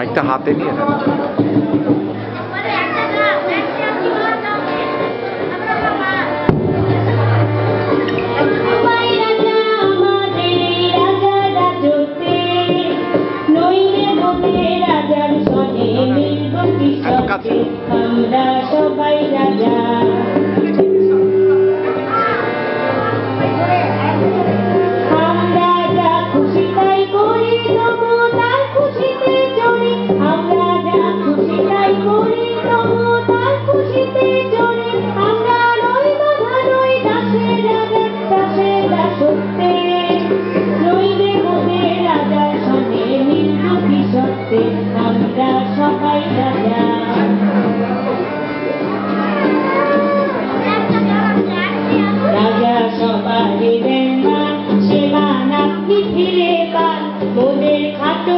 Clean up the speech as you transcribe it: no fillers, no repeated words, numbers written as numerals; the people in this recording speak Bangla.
মাইকটা হাতে নিয়ে নেন। আমরা সবাই রাজা, আমরা যা খুশি তাই করি, তবু তার খুশিতে চলি। আমরা যা খুশি তাই করি, তবু তার খুশিতে চলি। আমরা নই বাধা, নই দাসের রাজা, দাসের দাসত্বে। নই রে মোদের রাজার সনে নীল দুটি সত্ত্বে। আমরা সবাই রাজা। রাজা সবাই দেন মান, সে মান আপনি ফিরে পান। মোদের খাটো